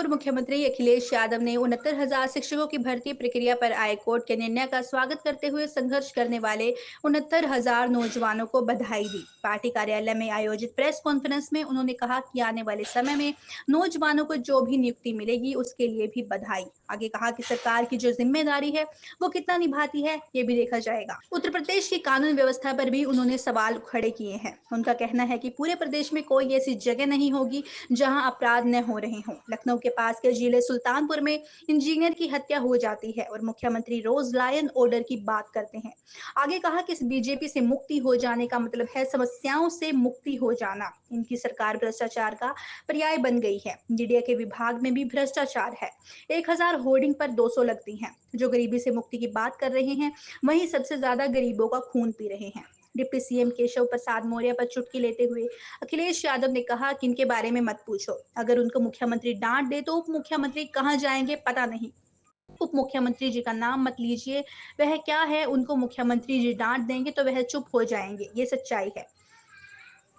पूर्व मुख्यमंत्री अखिलेश यादव ने 69,000 शिक्षकों की भर्ती प्रक्रिया पर आए कोर्ट के निर्णय का स्वागत करते हुए संघर्ष करने वाले 69,000 नौजवानों को बधाई दी। पार्टी कार्यालय में आयोजित प्रेस कॉन्फ्रेंस में उन्होंने कहा कि आने वाले समय में नौजवानों को जो भी नियुक्ति मिलेगी उसके लिए भी बधाई। आगे कहा कि सरकार की जो जिम्मेदारी है वो कितना निभाती है ये भी देखा जाएगा। उत्तर प्रदेश की कानून व्यवस्था पर भी उन्होंने सवाल खड़े किए हैं। उनका कहना है कि पूरे प्रदेश में कोई ऐसी जगह नहीं होगी जहां अपराध न हो रहे हों। लखनऊ के पास के जिले सुल्तानपुर में इंजीनियर की हत्या हो जाती है और मुख्यमंत्री रोज लायन ऑर्डर की बात करते हैं। आगे कहा कि इस बीजेपी से मुक्ति हो जाने का मतलब है समस्याओं से मुक्ति हो जाना। इनकी सरकार भ्रष्टाचार का पर्याय बन गई है। मीडिया के विभाग में भी भ्रष्टाचार है। 1,000 होर्डिंग पर 200 लगती हैं। जो गरीबी से मुक्ति की बात कर रहे हैं वहीं सबसे ज्यादा गरीबों का खून पी रहे हैं। डिप्टी सीएम केशव प्रसाद मौर्य पर चुटकी लेते हुए अखिलेश यादव ने कहा कि इनके बारे में मत पूछो। अगर उनको मुख्यमंत्री डांट दे तो उप मुख्यमंत्री कहां जाएंगे पता नहीं। उप मुख्यमंत्री जी का नाम मत लीजिए। वह क्या है, उनको मुख्यमंत्री जी डांट देंगे तो वह चुप हो जाएंगे। ये सच्चाई है।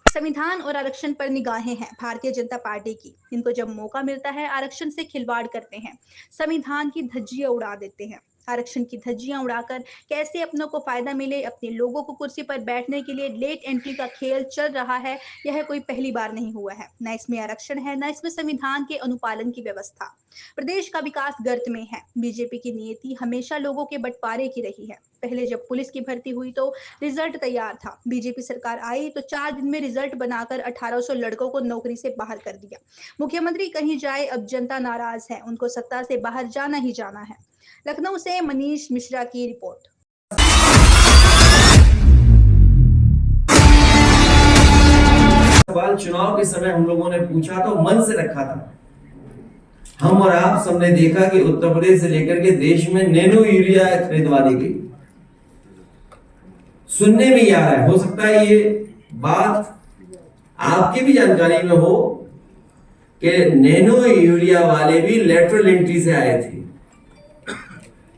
संविधान और आरक्षण पर निगाहें हैं भारतीय जनता पार्टी की। इनको जब मौका मिलता है आरक्षण से खिलवाड़ करते हैं, संविधान की धज्जियां उड़ा देते हैं। आरक्षण की धज्जियां उड़ाकर कैसे अपनों को फायदा मिले, अपने लोगों को कुर्सी पर बैठने के लिए लेट एंट्री का खेल चल रहा है। यह कोई पहली बार नहीं हुआ है। न इसमें आरक्षण है, न इसमें संविधान के अनुपालन की व्यवस्था। प्रदेश का विकास गर्त में है। बीजेपी की नीति हमेशा लोगों के बंटवारे की रही है। पहले जब पुलिस की भर्ती हुई तो रिजल्ट तैयार था। बीजेपी सरकार आई तो 4 दिन में रिजल्ट बनाकर 1800 लड़कों को नौकरी से बाहर कर दिया। मुख्यमंत्री कहीं जाए अब जनता नाराज है। उनको सत्ता से बाहर जाना ही जाना है। लखनऊ से मनीष मिश्रा की रिपोर्ट। सवाल चुनाव के समय हम लोगों ने पूछा तो मन से रखा था। हम और आप सबने देखा कि उत्तर प्रदेश से लेकर के देश में नैनो यूरिया खरीदवा दी गई। सुनने में ही आ रहा है, हो सकता है ये बात आपकी भी जानकारी में हो कि नैनो यूरिया वाले भी लेटरल एंट्री से आए थे।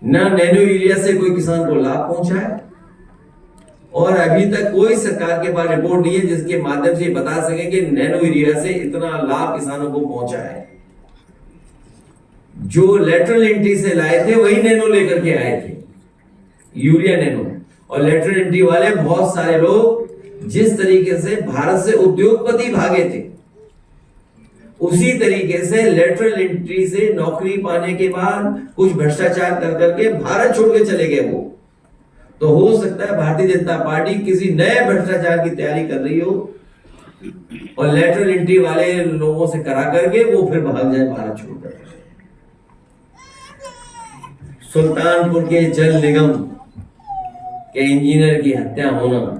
ना नैनो यूरिया से कोई किसान को लाभ पहुंचा है और अभी तक कोई सरकार के पास रिपोर्ट नहीं है जिसके माध्यम से बता सके कि नैनो यूरिया से इतना लाभ किसानों को पहुंचा है। जो लेटरल एंट्री से लाए थे वही नैनो लेकर के आए थे, यूरिया नैनो। और लेटरल एंट्री वाले बहुत सारे लोग जिस तरीके से भारत से उद्योगपति भागे थे उसी तरीके से लेटरल एंट्री से नौकरी पाने के बाद कुछ भ्रष्टाचार कर करके भारत छोड़ के चले गए वो। तो हो सकता है भारतीय जनता पार्टी किसी नए भ्रष्टाचार की तैयारी कर रही हो और लेटरल एंट्री वाले लोगों से करा करके वो फिर भाग जाए भारत छोड़कर। सुल्तानपुर के जल निगम के इंजीनियर की हत्या होना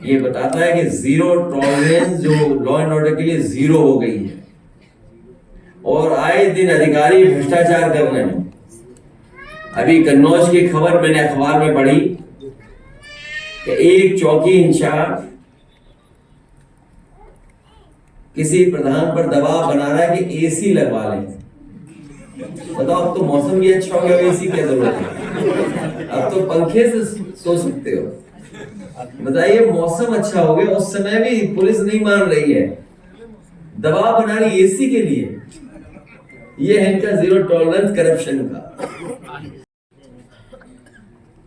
ये बताता है कि जीरो टॉलरेंस जो लॉ एंड ऑर्डर के लिए जीरो हो गई है और आए दिन अधिकारी भ्रष्टाचार कर रहे हैं। अभी कन्नौज की खबर मैंने अखबार में पढ़ी कि एक चौकी इंचार्ज किसी प्रधान पर दबाव बना रहा है कि एसी लगवा लें। बताओ, अब तो मौसम भी अच्छा हो गया, एसी क्या जरूरत है? अब तो पंखे से सो सकते हो। बताइए, मौसम अच्छा हो गया उस समय भी पुलिस नहीं मान रही है, दबाव बना रही एसी के लिए। ये है इनका जीरो टॉलरेंस करप्शन का।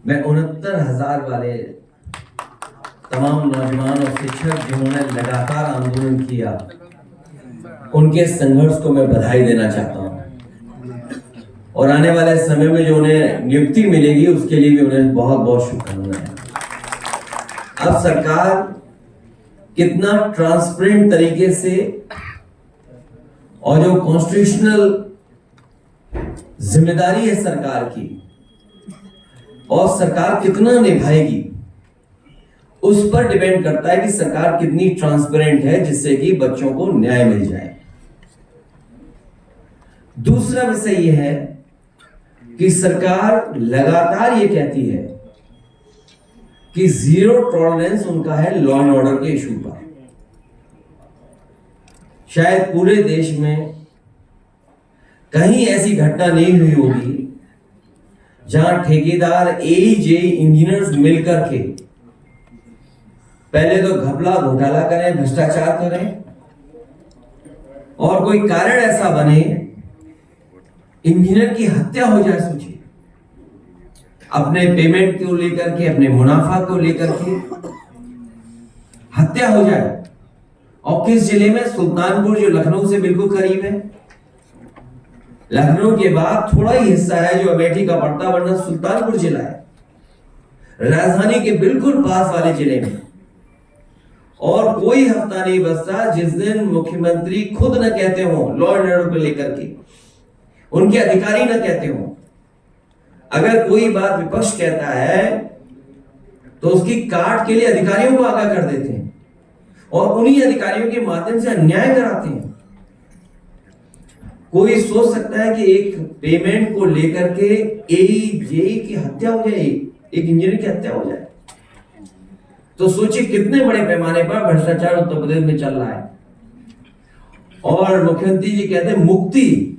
मैं 69,000 वाले तमाम नौजवान और शिक्षक जिन्होंने लगातार आंदोलन किया उनके संघर्ष को मैं बधाई देना चाहता हूं और आने वाले समय में जो उन्हें नियुक्ति मिलेगी उसके लिए भी उन्हें बहुत बहुत शुभकामनाएं। अब सरकार कितना ट्रांसपेरेंट तरीके से और जो कॉन्स्टिट्यूशनल जिम्मेदारी है सरकार की और सरकार कितना निभाएगी उस पर डिपेंड करता है कि सरकार कितनी ट्रांसपेरेंट है जिससे कि बच्चों को न्याय मिल जाए। दूसरा विषय यह है कि सरकार लगातार ये कहती है कि जीरो टॉलरेंस उनका है लॉ एंड ऑर्डर के इशू पर। शायद पूरे देश में कहीं ऐसी घटना नहीं हुई होगी जहां ठेकेदार एजे इंजीनियर्स मिलकर के पहले तो घपला घोटाला करें, भ्रष्टाचार करें और कोई कारण ऐसा बने, इंजीनियर की हत्या हो जाए, सोचिए, अपने पेमेंट को लेकर के, अपने मुनाफा को लेकर के हत्या हो जाए। और किस जिले में? सुल्तानपुर, जो लखनऊ से बिल्कुल करीब है। लखनऊ के बाद थोड़ा ही हिस्सा है जो अमेठी का पड़ता, वरना सुल्तानपुर जिला है, राजधानी के बिल्कुल पास वाले जिले में। और कोई हफ्ता नहीं बचता जिस दिन मुख्यमंत्री खुद न कहते हो लॉ एंड ऑर्डर को लेकर के, उनके अधिकारी न कहते हो। अगर कोई बात विपक्ष कहता है तो उसकी काट के लिए अधिकारियों को आगाह कर देते हैं और उन्हीं अधिकारियों के माध्यम से अन्याय कराते हैं। कोई सोच सकता है कि एक पेमेंट को लेकर के जेई की हत्या हो जाए, एक इंजीनियर की हत्या हो जाए? तो सोचिए कितने बड़े पैमाने पर भ्रष्टाचार उत्तर प्रदेश में चल रहा है। और मुख्यमंत्री जी कहते हैं मुक्ति,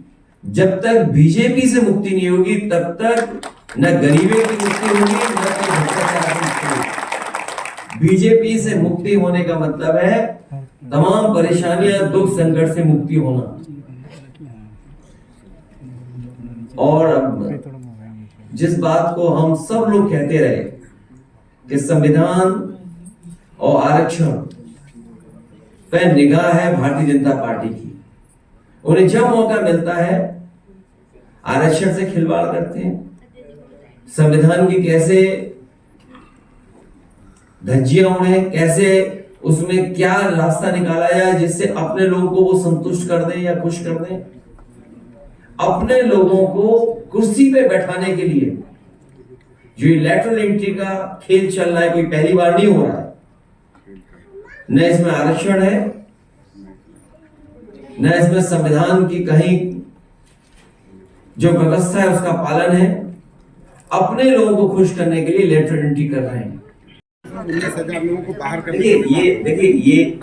जब तक बीजेपी से मुक्ति नहीं होगी तब तक न गरीबी की मुक्ति होगी, न भ्रष्टाचार की मुक्ति होगी। बीजेपी से मुक्ति होने का मतलब है तमाम परेशानियां, दुख, संकट से मुक्ति होना। और जिस बात को हम सब लोग कहते रहे कि संविधान और आरक्षण पे निगाह है भारतीय जनता पार्टी की, उन्हें जब मौका मिलता है आरक्षण से खिलवाड़ करते हैं, संविधान की कैसे धज्जियां उड़ें, कैसे उसमें क्या रास्ता निकाला जाए जिससे अपने लोगों को वो संतुष्ट कर दें या खुश कर दें। अपने लोगों को कुर्सी पे बैठाने के लिए जो लैटरल एंट्री का खेल चल रहा है, कोई पहली बार नहीं हो रहा है। न इसमें आरक्षण है, न इसमें संविधान की कहीं जो व्यवस्था है उसका पालन है। अपने लोगों को खुश करने के लिए लेटरल एंट्री कर रहे हैं। 19,000 लोगों को बाहर कर देखिए ये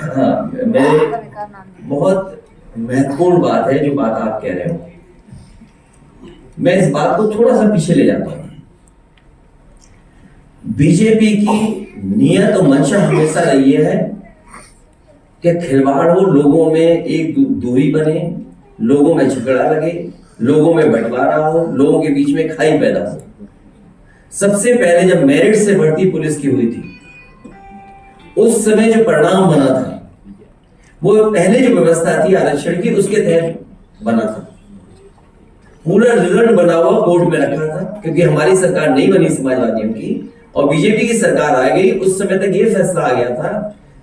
बहुत महत्वपूर्ण बात है जो बात आप कह रहे हो। मैं इस बात को थोड़ा सा पीछे ले जाता हूं। बीजेपी की नियत और मंशा हमेशा रही है कि खिलवाड़ हो, लोगों में एक दूरी बने, लोगों में झगड़ा लगे, लोगों में बंटवारा हो, लोगों के बीच में खाई पैदा हो। सबसे पहले जब मेरिट से भर्ती पुलिस की हुई थी, उस समय जो परिणाम बना था वो पहले जो व्यवस्था थी आरक्षण की, उसके तहत बना था। पूरा रिजल्ट बना हुआ कोर्ट में रखा था, क्योंकि हमारी सरकार नहीं बनी समाजवादियों की और बीजेपी की सरकार आ गई। उस समय तक ये फैसला आ गया था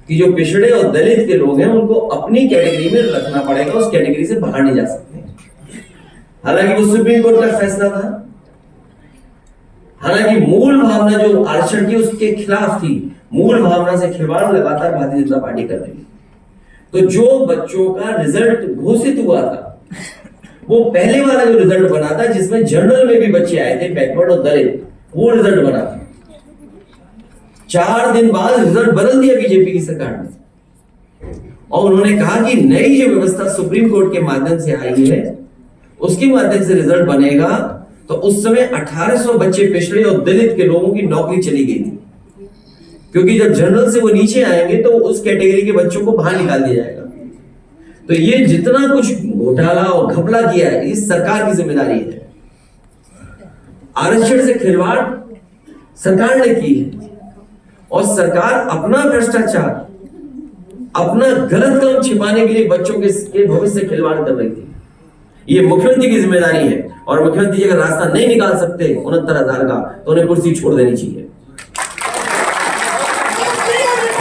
कि जो पिछड़े और दलित के लोग हैं उनको अपनी कैटेगरी में रखना पड़ेगा, उस कैटेगरी से बाहर नहीं जा सकते। हालांकि वो सुप्रीम कोर्ट का फैसला था, हालांकि मूल भावना जो आरक्षण की उसके खिलाफ थी, मूल भावना से खिलवाड़ लगातार भारतीय जनता पार्टी कर रही है। तो जो बच्चों का रिजल्ट घोषित हुआ था वो पहले वाला जो रिजल्ट बना था जिसमें जनरल में भी बच्चे आए थे, बैकवर्ड और दलित, वो रिजल्ट बना था। 4 दिन बाद रिजल्ट बदल दिया बीजेपी की सरकार ने और उन्होंने कहा कि नई जो व्यवस्था सुप्रीम कोर्ट के माध्यम से आई है उसके माध्यम से रिजल्ट बनेगा। तो उस समय 1800 बच्चे पिछड़े और दलित के लोगों की नौकरी चली गई थी, क्योंकि जब जनरल से वो नीचे आएंगे तो उस कैटेगरी के बच्चों को बाहर निकाल दिया जाएगा। तो ये जितना कुछ घोटाला और घपला किया है इस सरकार की जिम्मेदारी है। आरक्षण से खिलवाड़ सरकार ने की है और सरकार अपना भ्रष्टाचार, अपना गलत काम छिपाने के लिए बच्चों के भविष्य से खिलवाड़ कर रही थी। ये मुख्यमंत्री की जिम्मेदारी है और मुख्यमंत्री अगर रास्ता नहीं निकाल सकते 69,000 का तो उन्हें कुर्सी छोड़ देनी चाहिए।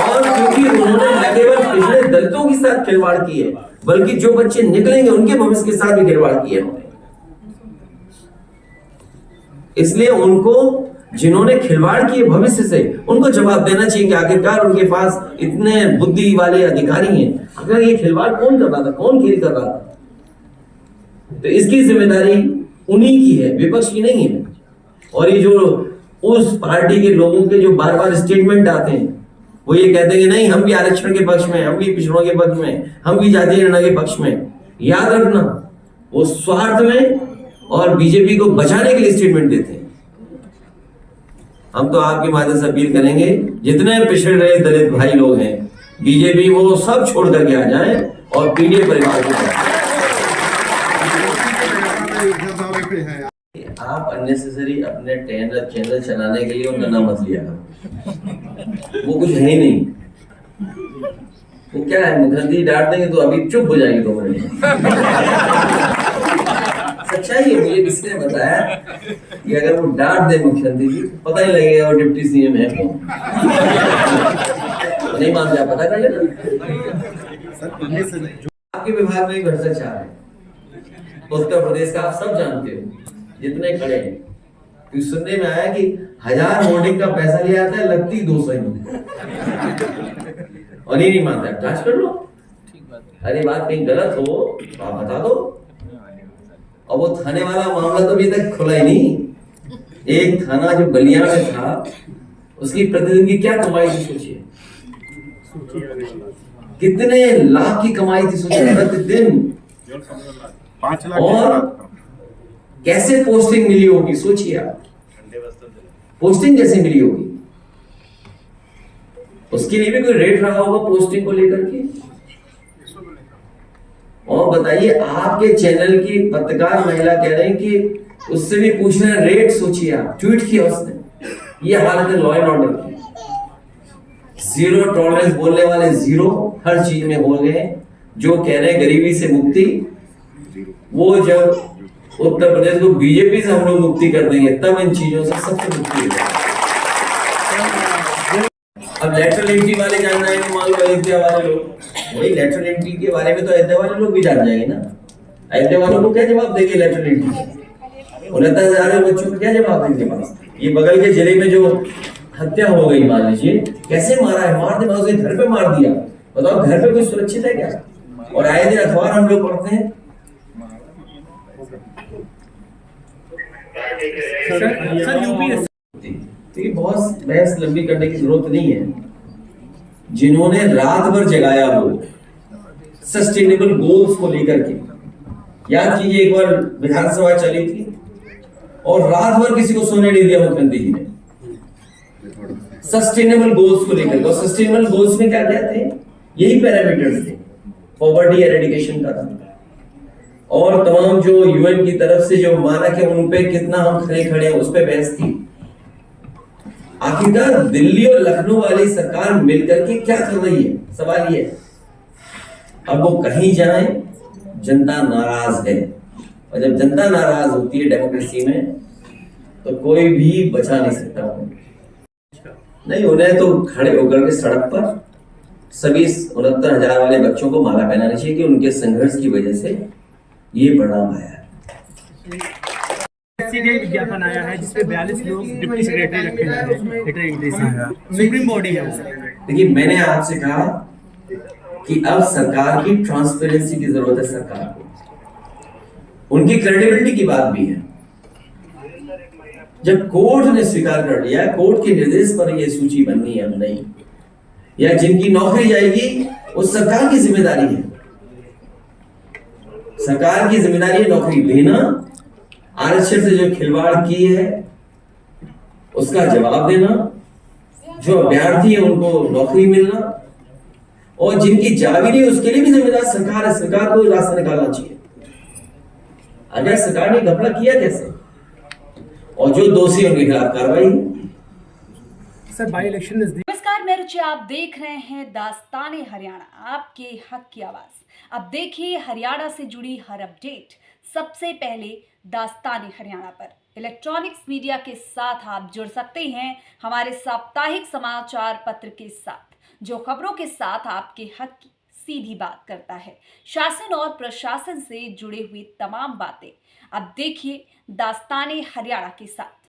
और क्योंकि उन्होंने न केवल पिछले दलितों के साथ खिलवाड़ की है बल्कि जो बच्चे निकलेंगे उनके भविष्य के साथ भी खिलवाड़ किया है। इसलिए उनको, जिन्होंने खिलवाड़ किए भविष्य से, उनको जवाब देना चाहिए कि आखिरकार उनके पास इतने बुद्धि वाले अधिकारी हैं, अगर ये खिलवाड़ कौन कर रहा था, कौन खेल कर रहा था। तो इसकी जिम्मेदारी उन्हीं की है, विपक्ष की नहीं है। और ये जो उस पार्टी के लोगों के जो बार बार स्टेटमेंट आते हैं, वो ये कहते हैं कि नहीं हम भी आरक्षण के पक्ष में, हम भी पिछड़ों के पक्ष में, हम भी जातीय निर्णय के पक्ष में। याद रखना, वो स्वार्थ में और बीजेपी को बचाने के लिए स्टेटमेंट देते हैं। हम तो आपके माध्यम से अपील करेंगे, जितने पिछड़े रहे दलित भाई लोग हैं, बीजेपी वो सब छोड़ करके आ जाएं और पीडीए परिवार को अननेसेसरी अपने चैनल चलाने के लिए और नना मत लिया करो। वो कुछ है ही नहीं। वो क्या है, मुखर्जी डांट देंगे तो अभी चुप हो जाएगी 2 मिनट। सच्चाई है, मुझे किसने बताया कि अगर वो डांट दे मुख्यमंत्री जी तो पता ही लगेगा वो डिप्टी सीएम है कौन। नहीं मान जा, पता कर लेना। आपके विभाग में भी भ्रष्टाचार है, उत्तर प्रदेश का आप सब जानते हो, जितने खड़े हैं। क्योंकि सुनने में आया कि 1000 होर्डिंग का पैसा लिया जाता है, लगती 200 ही और ये नहीं मानता। जांच कर लो, अरे बात कहीं गलत हो तो आप बता दो। और वो थाने वाला मामला तो अभी तक खुला ही नहीं। एक थाना जो बलिया में था, उसकी प्रतिदिन की क्या कमाई थी सोचिए, कितने लाख की कमाई थी सोचिए प्रतिदिन। 5 लाख और कैसे पोस्टिंग मिली होगी सोचिए आप, पोस्टिंग कैसे मिली होगी, उसके लिए भी कोई रेट रहा होगा पोस्टिंग को लेकर के। और बताइए, आपके चैनल की पत्रकार महिला कह रहे हैं कि उससे भी पूछ रहे हैं रेट। सोचिए आप, ट्वीट किया उसने। ये हालत है लॉ एंड ऑर्डर की। 0 टॉलरेंस बोलने वाले 0 हर चीज में हो गए। जो कह रहे हैं गरीबी से मुक्ति, वो जब उत्तर प्रदेश को बीजेपी से हम लोग मुक्ति कर देंगे तब इन चीजों से सबसे मुक्ति हो जाएगी। अब लेटरल एंट्री वाले जान जाएंगे, मान लो अयोध्या वाले लोग, वही लेटरल एंट्री के बारे में तो अयोध्या वाले लोग भी जान जाएंगे ना। अयोध्या वालों को क्या जवाब देंगे लेटरल एंट्री? 69,000 बच्चों को क्या जवाब देंगे पास? ये बगल के जिले में जो हत्या हो गई, मान लीजिए, कैसे मारा है, मार दे, उसे घर पे मार दिया। बताओ, घर पे कोई सुरक्षित है क्या? और आए दिन अखबार हम लोग पढ़ते हैं। सर यूपीएससी देखिए, बहुत बहस लंबी करने की जरूरत नहीं है। जिन्होंने रात भर जगाया वो सस्टेनेबल गोल्स को लेकर के, याद कीजिए एक बार विधानसभा चली थी और रात भर किसी को सोने नहीं दिया मुख्यमंत्री जी ने सस्टेनेबल गोल्स को लेकर। और सस्टेनेबल गोल्स में क्या कहते हैं, यही पैरामीटर्स थे, पॉवर्टी एरेडिकेशन का था और तमाम जो यूएन की तरफ से जो मानक है उन पे कितना हम खड़े हैं उस पे बहस थी। आखिरकार दिल्ली और लखनऊ वाली सरकार मिलकर के क्या कर रही है, सवाल ये है। अब वो कहीं जाए, जनता नाराज है, और जब जनता नाराज होती है डेमोक्रेसी में तो कोई भी बचा नहीं सकता नहीं। उन्हें तो खड़े होकर के सड़क पर सभी 69,000 वाले बच्चों को माला पहनानी चाहिए कि उनके संघर्ष की वजह से ये परिणाम आया है। सीबीआई विज्ञापन आया है जिसपे 42 लोग डिप्टी सेक्रेटरी रखे गए हैं लेटर एंट्री से। सुप्रीम बॉडी है। देखिए, मैंने आपसे कहा कि अब सरकार की ट्रांसपेरेंसी की जरूरत है। सरकार को उनकी क्रेडिबिलिटी की बात भी है। जब कोर्ट ने स्वीकार कर लिया, कोर्ट के निर्देश पर यह सूची बननी है, अब नहीं, या जिनकी नौकरी जाएगी वो सरकार की जिम्मेदारी है। सरकार की जिम्मेदारी है नौकरी देना, आरक्षण से जो खिलवाड़ की है उसका जवाब देना, जो अभ्यर्थी है उनको नौकरी मिलना, और जिनकी जा भी नहीं उसके लिए भी जिम्मेदार सरकार है। सरकार को रास्ता निकालना चाहिए। अगर सरकार ने घपला किया कैसे, और जो दोषी उनके खिलाफ कार्रवाई। सर बाई इलेक्शन नमस्कार, मैं रुचि, आप देख रहे हैं दास्ताने हरियाणा, आपके हक की आवाज। अब देखिए हरियाणा से जुड़ी हर अपडेट सबसे पहले दास्ताने हरियाणा पर। इलेक्ट्रॉनिक्स मीडिया के साथ आप जुड़ सकते हैं हमारे साप्ताहिक समाचार पत्र के साथ, जो खबरों के साथ आपके हक की सीधी बात करता है। शासन और प्रशासन से जुड़े हुए तमाम बातें अब देखिए दास्ताने हरियाणा के साथ।